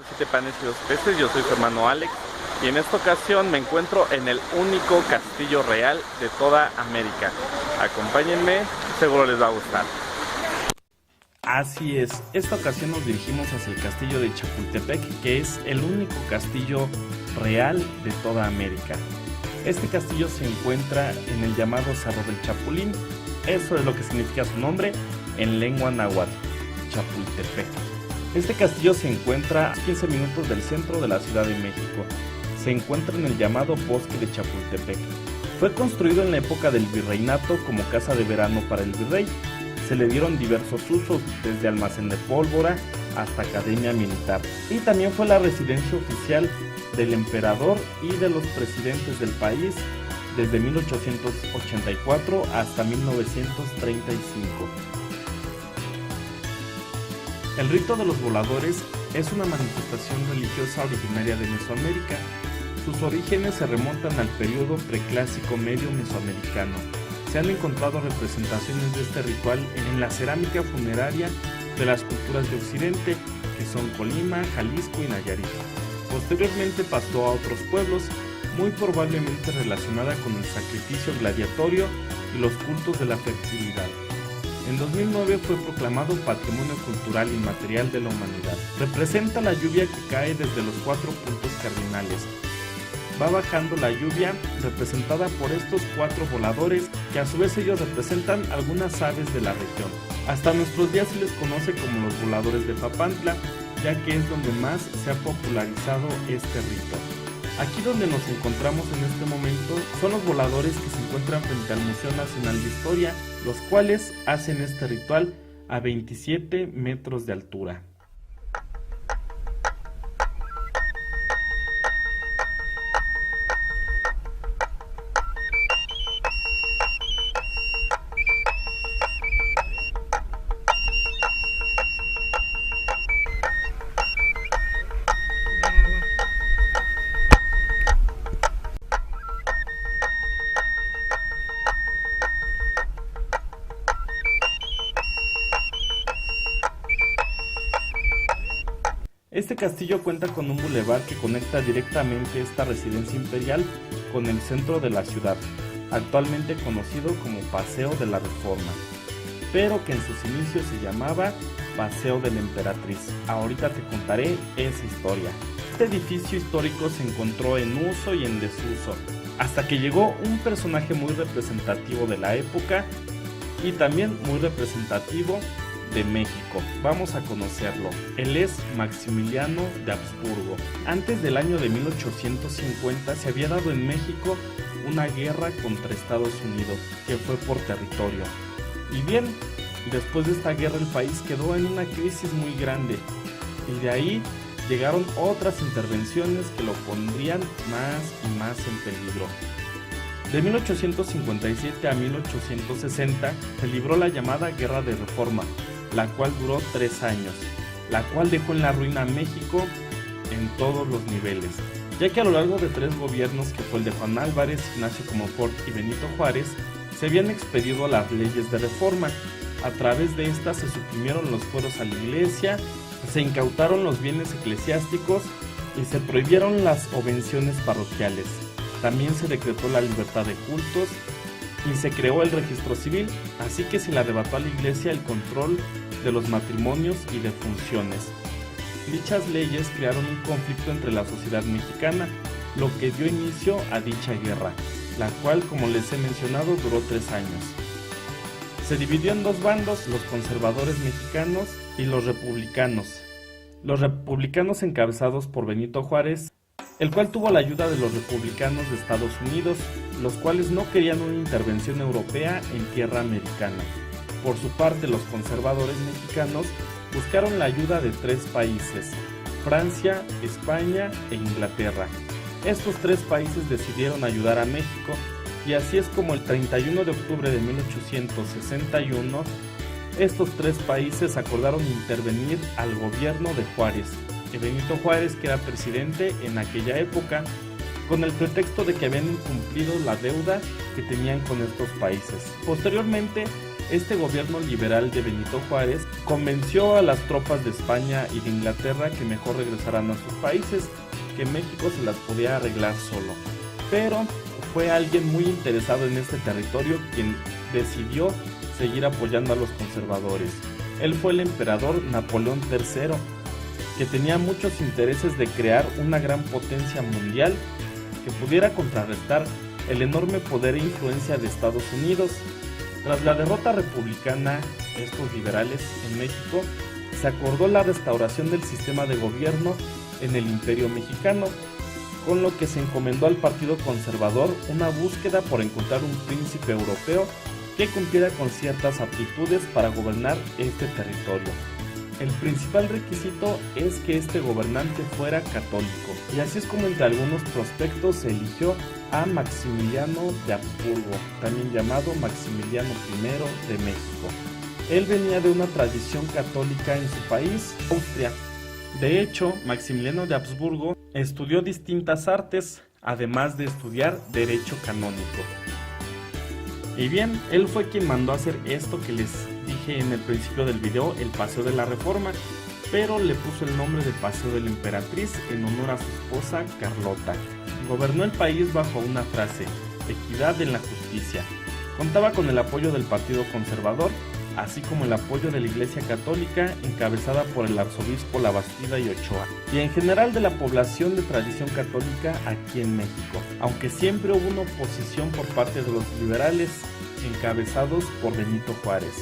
Siete panes y dos peces, yo soy su hermano Alex y en esta ocasión me encuentro en el único castillo real de toda América. Acompáñenme, seguro les va a gustar. Así es, esta ocasión nos dirigimos hacia el castillo de Chapultepec, que es el único castillo real de toda América. Este castillo se encuentra en el llamado Cerro del Chapulín, eso es lo que significa su nombre en lengua náhuatl, Chapultepec. Este castillo se encuentra a 15 minutos del centro de la Ciudad de México. Se encuentra en el llamado Bosque de Chapultepec. Fue construido en la época del virreinato como casa de verano para el virrey. Se le dieron diversos usos, desde almacén de pólvora hasta academia militar. Y también fue la residencia oficial del emperador y de los presidentes del país desde 1884 hasta 1935. El rito de los voladores es una manifestación religiosa originaria de Mesoamérica. Sus orígenes se remontan al periodo preclásico medio mesoamericano. Se han encontrado representaciones de este ritual en la cerámica funeraria de las culturas de Occidente, que son Colima, Jalisco y Nayarit. Posteriormente pasó a otros pueblos, muy probablemente relacionada con el sacrificio gladiatorio y los cultos de la fertilidad. En 2009 fue proclamado Patrimonio Cultural Inmaterial de la Humanidad. Representa la lluvia que cae desde los 4 puntos cardinales. Va bajando la lluvia representada por estos 4 voladores, que a su vez ellos representan algunas aves de la región. Hasta nuestros días se les conoce como los voladores de Papantla, ya que es donde más se ha popularizado este rito. Aquí donde nos encontramos en este momento son los voladores que se encuentran frente al Museo Nacional de Historia, los cuales hacen este ritual a 27 metros de altura. Este castillo cuenta con un bulevar que conecta directamente esta residencia imperial con el centro de la ciudad, actualmente conocido como Paseo de la Reforma, pero que en sus inicios se llamaba Paseo de la Emperatriz. Ahorita te contaré esa historia. Este edificio histórico se encontró en uso y en desuso, hasta que llegó un personaje muy representativo de la época y también muy representativo de México. Vamos a conocerlo. Él es Maximiliano de Habsburgo. Antes del año de 1850 se había dado en México una guerra contra Estados Unidos, que fue por territorio. Y bien, después de esta guerra el país quedó en una crisis muy grande, y de ahí llegaron otras intervenciones que lo pondrían más y más en peligro. De 1857 a 1860 se libró la llamada Guerra de Reforma, la cual duró 3 años, la cual dejó en la ruina a México en todos los niveles, ya que a lo largo de 3 gobiernos, que fue el de Juan Álvarez, Ignacio Comonfort y Benito Juárez, se habían expedido las leyes de reforma. A través de estas se suprimieron los fueros a la iglesia, se incautaron los bienes eclesiásticos y se prohibieron las obvenciones parroquiales. También se decretó la libertad de cultos y se creó el registro civil, así que se le arrebató a la iglesia el control de los matrimonios y de funciones. Dichas leyes crearon un conflicto entre la sociedad mexicana, lo que dio inicio a dicha guerra, la cual, como les he mencionado, duró 3 años. Se dividió en 2 bandos, los conservadores mexicanos y los republicanos. Los republicanos encabezados por Benito Juárez, el cual tuvo la ayuda de los republicanos de Estados Unidos, los cuales no querían una intervención europea en tierra americana. Por su parte, los conservadores mexicanos buscaron la ayuda de 3 países, Francia, España e Inglaterra. Estos 3 países decidieron ayudar a México, y así es como el 31 de octubre de 1861, estos 3 países acordaron intervenir al gobierno de Juárez, y Benito Juárez, que era presidente en aquella época, con el pretexto de que habían incumplido la deuda que tenían con estos países. Posteriormente, este gobierno liberal de Benito Juárez convenció a las tropas de España y de Inglaterra que mejor regresaran a sus países, que México se las podía arreglar solo. Pero fue alguien muy interesado en este territorio quien decidió seguir apoyando a los conservadores. Él fue el emperador Napoleón III, que tenía muchos intereses de crear una gran potencia mundial que pudiera contrarrestar el enorme poder e influencia de Estados Unidos. Tras la derrota republicana, estos liberales en México, se acordó la restauración del sistema de gobierno en el Imperio Mexicano, con lo que se encomendó al Partido Conservador una búsqueda por encontrar un príncipe europeo que cumpliera con ciertas aptitudes para gobernar este territorio. El principal requisito es que este gobernante fuera católico, y así es como entre algunos prospectos se eligió a Maximiliano de Habsburgo, también llamado Maximiliano I de México. Él venía de una tradición católica en su país, Austria. De hecho, Maximiliano de Habsburgo estudió distintas artes, además de estudiar derecho canónico. Y bien, él fue quien mandó a hacer esto que les dije en el principio del video, el Paseo de la Reforma, pero le puso el nombre de Paseo de la Emperatriz en honor a su esposa Carlota. Gobernó el país bajo una frase: equidad en la justicia. Contaba con el apoyo del Partido Conservador, así como el apoyo de la Iglesia Católica, encabezada por el arzobispo Labastida y Ochoa, y en general de la población de tradición católica aquí en México, aunque siempre hubo una oposición por parte de los liberales, encabezados por Benito Juárez.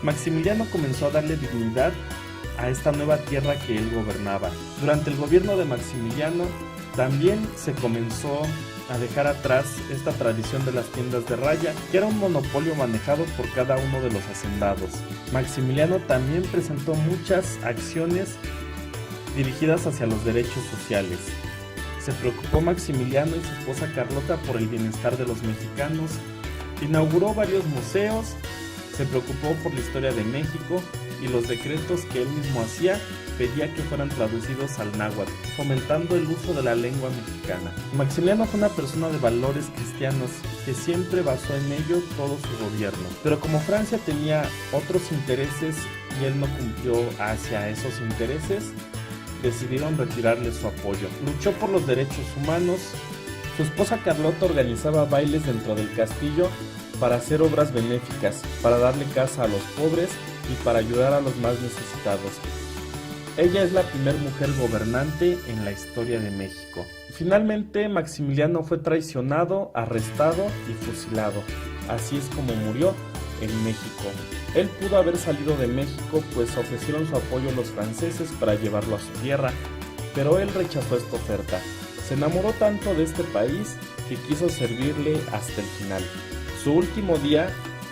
Maximiliano comenzó a darle dignidad a esta nueva tierra que él gobernaba. Durante el gobierno de Maximiliano también se comenzó a dejar atrás esta tradición de las tiendas de raya, que era un monopolio manejado por cada uno de los hacendados. Maximiliano también presentó muchas acciones dirigidas hacia los derechos sociales. Se preocupó Maximiliano y su esposa Carlota por el bienestar de los mexicanos, inauguró varios museos, se preocupó por la historia de México y los decretos que él mismo hacía pedía que fueran traducidos al náhuatl, fomentando el uso de la lengua mexicana. Maximiliano fue una persona de valores cristianos que siempre basó en ello todo su gobierno. Pero como Francia tenía otros intereses y él no cumplió hacia esos intereses, decidieron retirarle su apoyo. Luchó por los derechos humanos. Su esposa Carlota organizaba bailes dentro del castillo para hacer obras benéficas, para darle casa a los pobres y para ayudar a los más necesitados. Ella es la primera mujer gobernante en la historia de México. Finalmente, Maximiliano fue traicionado, arrestado y fusilado. Así es como murió en México. Él pudo haber salido de México, pues ofrecieron su apoyo a los franceses para llevarlo a su tierra, pero él rechazó esta oferta. Se enamoró tanto de este país que quiso servirle hasta el final. Su último día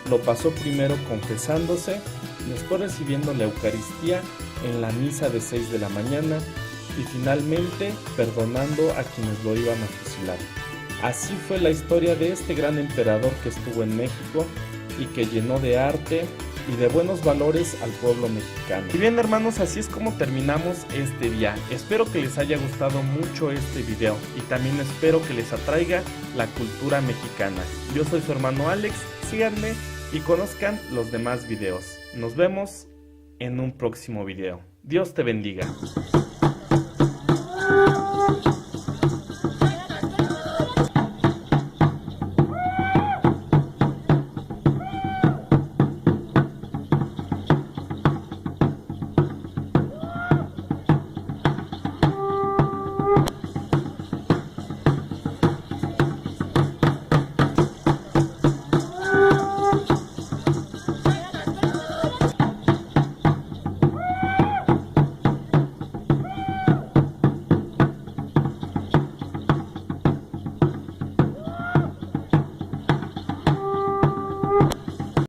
lo pasó primero confesándose, después recibiendo la Eucaristía en la misa de 6 de la mañana y finalmente perdonando a quienes lo iban a fusilar. Así fue la historia de este gran emperador que estuvo en México y que llenó de arte y de buenos valores al pueblo mexicano. Y bien, hermanos, así es como terminamos este día. Espero que les haya gustado mucho este video y también espero que les atraiga la cultura mexicana. Yo soy su hermano Alex, síganme y conozcan los demás videos. Nos vemos en un próximo video. Dios te bendiga.